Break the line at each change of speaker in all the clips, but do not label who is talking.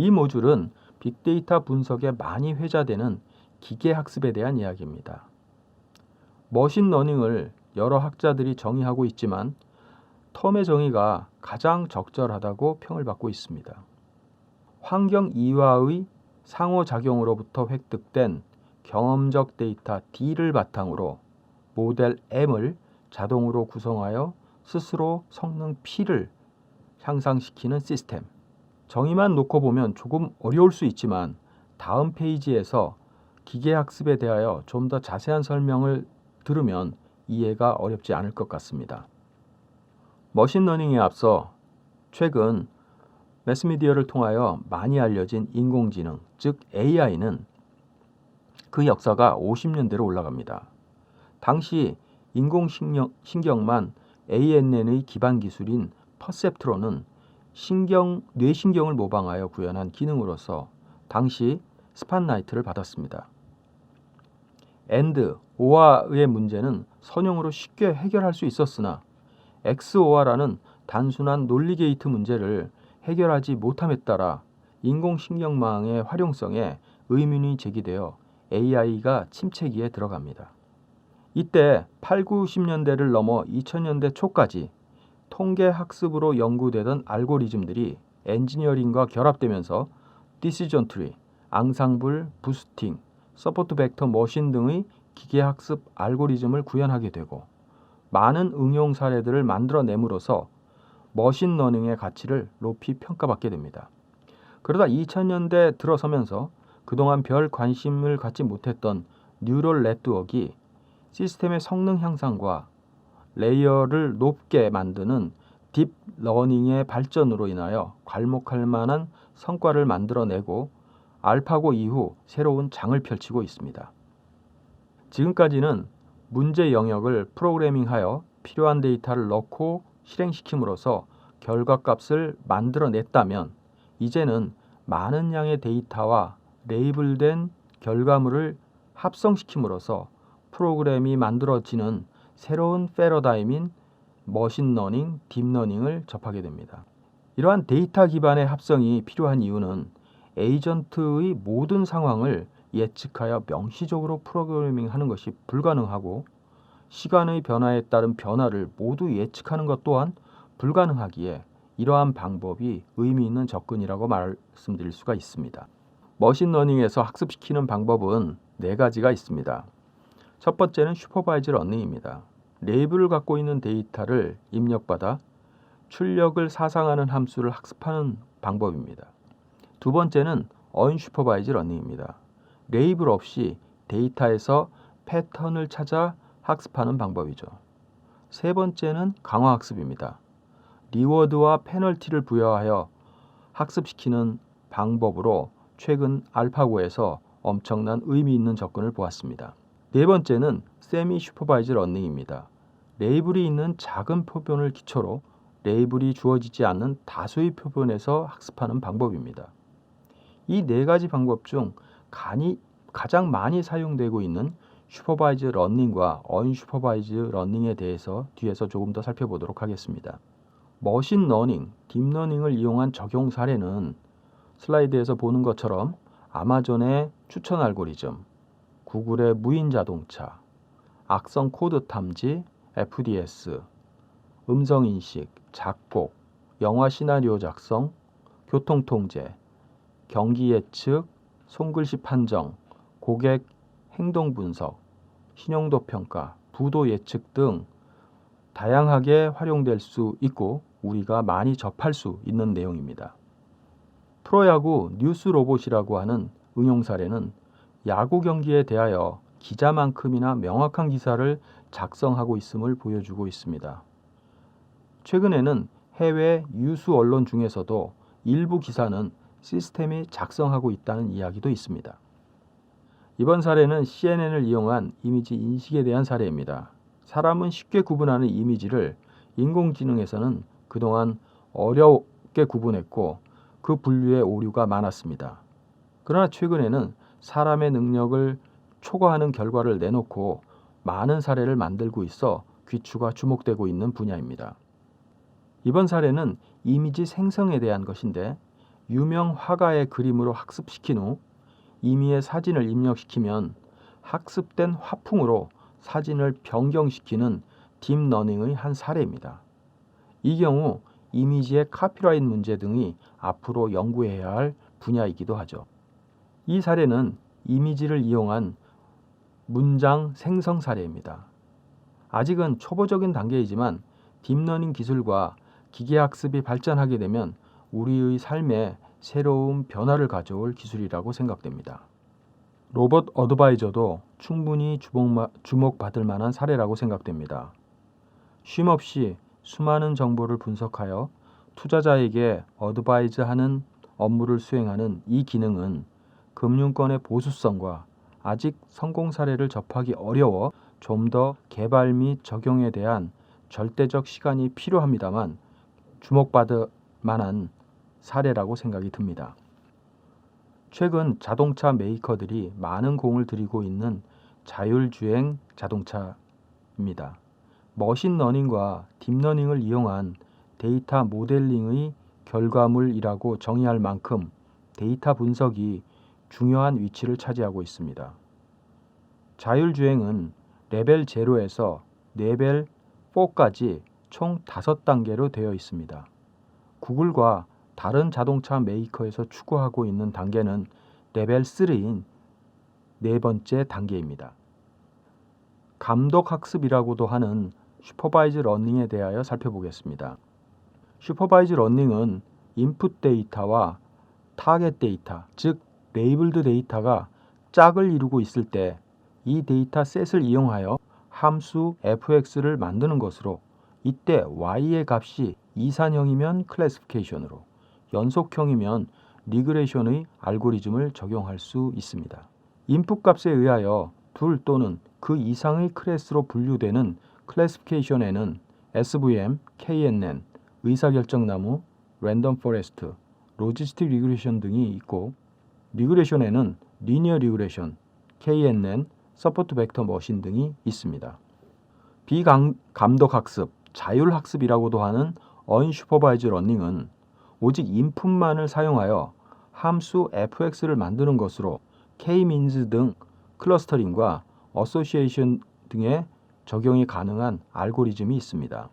이 모듈은 빅데이터 분석에 많이 회자되는 기계학습에 대한 이야기입니다. 머신러닝을 여러 학자들이 정의하고 있지만 텀의 정의가 가장 적절하다고 평을 받고 있습니다. 환경 이화의 상호작용으로부터 획득된 경험적 데이터 D를 바탕으로 모델 M을 자동으로 구성하여 스스로 성능 P를 향상시키는 시스템. 정의만 놓고 보면 조금 어려울 수 있지만 다음 페이지에서 기계학습에 대하여 좀 더 자세한 설명을 들으면 이해가 어렵지 않을 것 같습니다. 머신러닝에 앞서 최근 매스미디어를 통하여 많이 알려진 인공지능, 즉 AI는 그 역사가 50년대로 올라갑니다. 당시 인공신경만 ANN의 기반 기술인 퍼셉트론은 뇌신경을 모방하여 구현한 기능으로서 당시 스팟라이트를 받았습니다. AND, OR의 문제는 선형으로 쉽게 해결할 수 있었으나 XOR라는 단순한 논리 게이트 문제를 해결하지 못함에 따라 인공신경망의 활용성에 의문이 제기되어 AI가 침체기에 들어갑니다. 이때 8, 90년대를 넘어 2000년대 초까지 통계학습으로 연구되던 알고리즘들이 엔지니어링과 결합되면서 디시전 트리, 앙상블, 부스팅, 서포트 벡터 머신 등의 기계학습 알고리즘을 구현하게 되고 많은 응용 사례들을 만들어냄으로써 머신러닝의 가치를 높이 평가받게 됩니다. 그러다 2000년대 들어서면서 그동안 별 관심을 갖지 못했던 뉴럴 네트워크가 시스템의 성능 향상과 레이어를 높게 만드는 딥러닝의 발전으로 인하여 괄목할 만한 성과를 만들어내고 알파고 이후 새로운 장을 펼치고 있습니다. 지금까지는 문제 영역을 프로그래밍하여 필요한 데이터를 넣고 실행시킴으로써 결과값을 만들어냈다면 이제는 많은 양의 데이터와 레이블된 결과물을 합성시킴으로써 프로그램이 만들어지는 새로운 패러다임인 머신러닝, 딥러닝을 접하게 됩니다. 이러한 데이터 기반의 합성이 필요한 이유는 에이전트의 모든 상황을 예측하여 명시적으로 프로그래밍하는 것이 불가능하고 시간의 변화에 따른 변화를 모두 예측하는 것 또한 불가능하기에 이러한 방법이 의미 있는 접근이라고 말씀드릴 수가 있습니다. 머신러닝에서 학습시키는 방법은 4가지가 있습니다. 첫 번째는 슈퍼바이즈 러닝입니다. 레이블을 갖고 있는 데이터를 입력받아 출력을 사상하는 함수를 학습하는 방법입니다. 두 번째는 언슈퍼바이즈 러닝입니다. 레이블 없이 데이터에서 패턴을 찾아 학습하는 방법이죠. 세 번째는 강화학습입니다. 리워드와 페널티를 부여하여 학습시키는 방법으로 최근 알파고에서 엄청난 의미 있는 접근을 보았습니다. 네 번째는 세미 슈퍼바이즈 러닝입니다. 레이블이 있는 작은 표본을 기초로 레이블이 주어지지 않는 다수의 표본에서 학습하는 방법입니다. 이 4가지 방법 중 가장 많이 사용되고 있는 슈퍼바이즈 러닝과 언슈퍼바이즈 러닝에 대해서 뒤에서 조금 더 살펴보도록 하겠습니다. 머신러닝, 딥러닝을 이용한 적용 사례는 슬라이드에서 보는 것처럼 아마존의 추천 알고리즘, 구글의 무인 자동차, 악성 코드 탐지, FDS, 음성인식, 작곡, 영화 시나리오 작성, 교통통제, 경기 예측, 손글씨 판정, 고객 행동 분석, 신용도 평가, 부도 예측 등 다양하게 활용될 수 있고 우리가 많이 접할 수 있는 내용입니다. 프로야구 뉴스 로봇이라고 하는 응용 사례는 야구 경기에 대하여 기자만큼이나 명확한 기사를 작성하고 있음을 보여주고 있습니다. 최근에는 해외 유수 언론 중에서도 일부 기사는 시스템이 작성하고 있다는 이야기도 있습니다. 이번 사례는 CNN을 이용한 이미지 인식에 대한 사례입니다. 사람은 쉽게 구분하는 이미지를 인공지능에서는 그동안 어렵게 구분했고 그 분류에 오류가 많았습니다. 그러나 최근에는 사람의 능력을 초과하는 결과를 내놓고 많은 사례를 만들고 있어 귀추가 주목되고 있는 분야입니다. 이번 사례는 이미지 생성에 대한 것인데 유명 화가의 그림으로 학습시킨 후 임의의 사진을 입력시키면 학습된 화풍으로 사진을 변경시키는 딥러닝의 한 사례입니다. 이 경우 이미지의 카피라이트 문제 등이 앞으로 연구해야 할 분야이기도 하죠. 이 사례는 이미지를 이용한 문장 생성 사례입니다. 아직은 초보적인 단계이지만 딥러닝 기술과 기계학습이 발전하게 되면 우리의 삶에 새로운 변화를 가져올 기술이라고 생각됩니다. 로봇 어드바이저도 충분히 주목받을 만한 사례라고 생각됩니다. 쉼없이 수많은 정보를 분석하여 투자자에게 어드바이즈하는 업무를 수행하는 이 기능은 금융권의 보수성과 아직 성공 사례를 접하기 어려워 좀 더 개발 및 적용에 대한 절대적 시간이 필요합니다만 주목받을 만한 사례라고 생각이 듭니다. 최근 자동차 메이커들이 많은 공을 들이고 있는 자율주행 자동차입니다. 머신러닝과 딥러닝을 이용한 데이터 모델링의 결과물이라고 정의할 만큼 데이터 분석이 중요한 위치를 차지하고 있습니다. 자율주행은 레벨 0에서 레벨 4까지 총 5단계로 되어 있습니다. 구글과 다른 자동차 메이커에서 추구하고 있는 단계는 레벨 3인 네 번째 단계입니다. 감독학습이라고도 하는 슈퍼바이즈 러닝에 대하여 살펴보겠습니다. 슈퍼바이즈 러닝은 인풋 데이터와 타겟 데이터, 즉 레이블드 데이터가 짝을 이루고 있을 때 이 데이터 셋을 이용하여 함수 fx를 만드는 것으로, 이때 y의 값이 이산형이면 클래시피케이션으로, 연속형이면 리그레이션의 알고리즘을 적용할 수 있습니다. 인풋 값에 의하여 둘 또는 그 이상의 클래스로 분류되는 클래시피케이션에는 SVM, KNN, 의사결정나무, 랜덤 포레스트, 로지스틱 리그레이션 등이 있고, 리그레이션에는 리니어 리그레이션, KNN, 서포트 벡터 머신 등이 있습니다. 비감독 학습, 자율 학습이라고도 하는 언슈퍼바이즈 러닝은 오직 인풋만을 사용하여 함수 fx를 만드는 것으로 k-means 등 클러스터링과 어소시에이션 등의 적용이 가능한 알고리즘이 있습니다.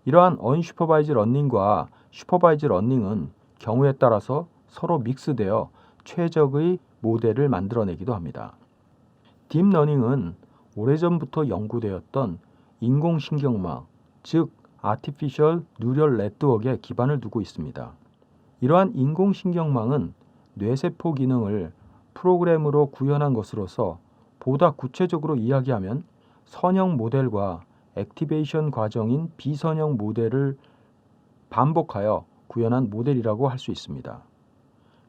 이러한 언슈퍼바이즈 러닝과 슈퍼바이즈 러닝은 경우에 따라서 서로 믹스되어 최적의 모델을 만들어내기도 합니다. 딥러닝은 오래전부터 연구되었던 인공신경망, 즉 아티피셜 뉴럴 네트워크에 기반을 두고 있습니다. 이러한 인공신경망은 뇌세포 기능을 프로그램으로 구현한 것으로서 보다 구체적으로 이야기하면 선형 모델과 액티베이션 과정인 비선형 모델을 반복하여 구현한 모델이라고 할 수 있습니다.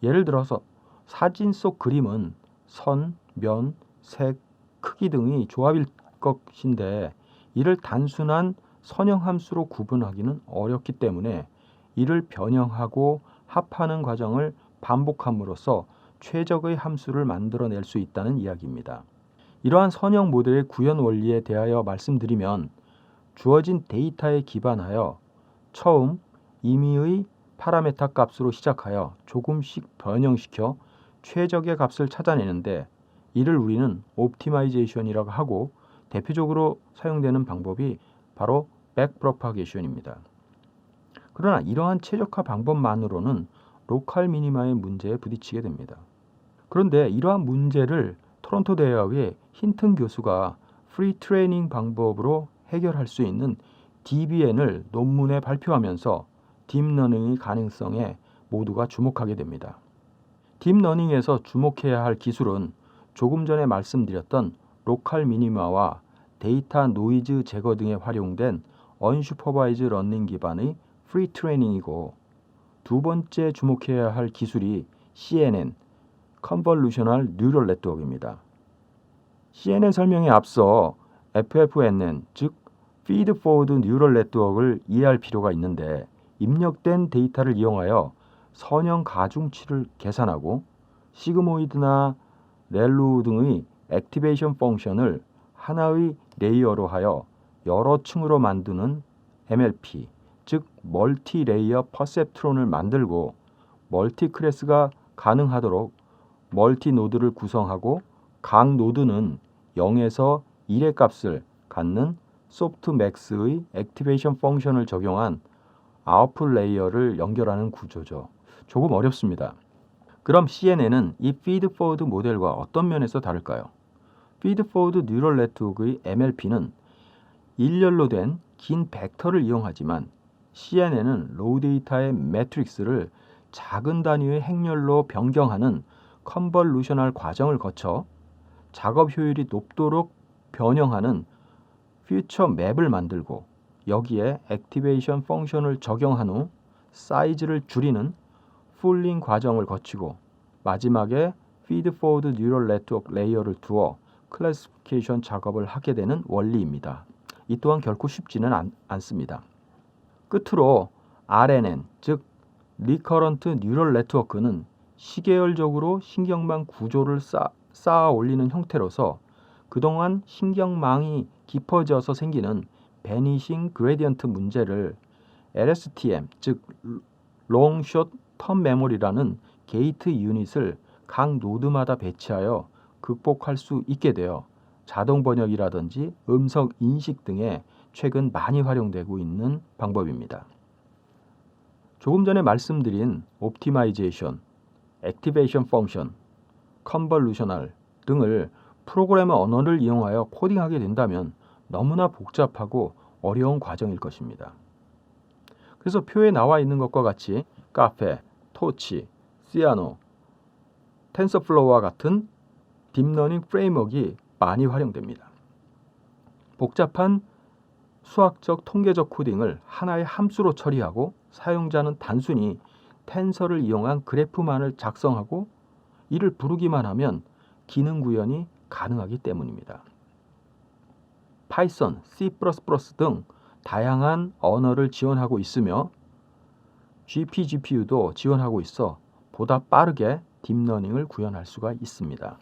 예를 들어서 사진 속 그림은 선, 면, 색, 크기 등의 조합일 것인데 이를 단순한 선형 함수로 구분하기는 어렵기 때문에 이를 변형하고 합하는 과정을 반복함으로써 최적의 함수를 만들어낼 수 있다는 이야기입니다. 이러한 선형 모델의 구현 원리에 대하여 말씀드리면 주어진 데이터에 기반하여 처음 임의의 파라메타 값으로 시작하여 조금씩 변형시켜 최적의 값을 찾아내는데 이를 우리는 옵티마이제이션이라고 하고 대표적으로 사용되는 방법이 바로 백프로파게이션입니다. 그러나 이러한 최적화 방법만으로는 로컬 미니마의 문제에 부딪히게 됩니다. 그런데 이러한 문제를 토론토 대학의 힌튼 교수가 프리 트레이닝 방법으로 해결할 수 있는 DBN을 논문에 발표하면서 딥러닝의 가능성에 모두가 주목하게 됩니다. 딥러닝에서 주목해야 할 기술은 조금 전에 말씀드렸던 로컬 미니마와 데이터 노이즈 제거 등에 활용된 언슈퍼바이즈 러닝 기반의 프리 트레이닝이고, 두 번째 주목해야 할 기술이 CNN, 컨볼루셔널 뉴럴 네트워크입니다. CNN 설명에 앞서 FFNN, 즉 피드 포워드 뉴럴 네트워크를 이해할 필요가 있는데, 입력된 데이터를 이용하여 선형 가중치를 계산하고 시그모이드나 렐루 등의 액티베이션 펑션을 하나의 레이어로 하여 여러 층으로 만드는 MLP, 즉 멀티 레이어 퍼셉트론을 만들고 멀티 클래스가 가능하도록 멀티 노드를 구성하고 각 노드는 0에서 1의 값을 갖는 소프트맥스의 액티베이션 펑션을 적용한 아웃풋 레이어를 연결하는 구조죠. 조금 어렵습니다. 그럼 CNN은 이 피드포워드 모델과 어떤 면에서 다를까요? 피드포워드 뉴럴 네트워크의 MLP는 일렬로 된 긴 벡터를 이용하지만 CNN은 로우 데이터의 매트릭스를 작은 단위의 행렬로 변경하는 컨볼루셔널 과정을 거쳐 작업 효율이 높도록 변형하는 퓨처 맵을 만들고 여기에 액티베이션 펑션을 적용한 후 사이즈를 줄이는 풀링 과정을 거치고 마지막에 피드포워드 뉴럴 네트워크 레이어를 두어 클래시피케이션 작업을 하게 되는 원리입니다. 이 또한 결코 쉽지는 않습니다. 끝으로 RNN, 즉 리커런트 뉴럴 네트워크는 시계열적으로 신경망 구조를 쌓아 올리는 형태로서 그동안 신경망이 깊어져서 생기는 베니싱 그레디언트 문제를 LSTM, 즉 롱 숏 텀 메모리라는 게이트 유닛을 각 노드마다 배치하여 극복할 수 있게 되어 자동 번역이라든지 음성 인식 등에 최근 많이 활용되고 있는 방법입니다. 조금 전에 말씀드린 옵티마이제이션, 액티베이션 펑션, 컨볼루셔널 등을 프로그래머 언어를 이용하여 코딩하게 된다면 너무나 복잡하고 어려운 과정일 것입니다. 그래서 표에 나와 있는 것과 같이 카페, 토치, 시아노, 텐서플로우와 같은 딥러닝 프레임워크가 많이 활용됩니다. 복잡한 수학적 통계적 코딩을 하나의 함수로 처리하고 사용자는 단순히 텐서를 이용한 그래프만을 작성하고 이를 부르기만 하면 기능 구현이 가능하기 때문입니다. 파이썬, C++ 등 다양한 언어를 지원하고 있으며 GPGPU도 지원하고 있어 보다 빠르게 딥러닝을 구현할 수가 있습니다.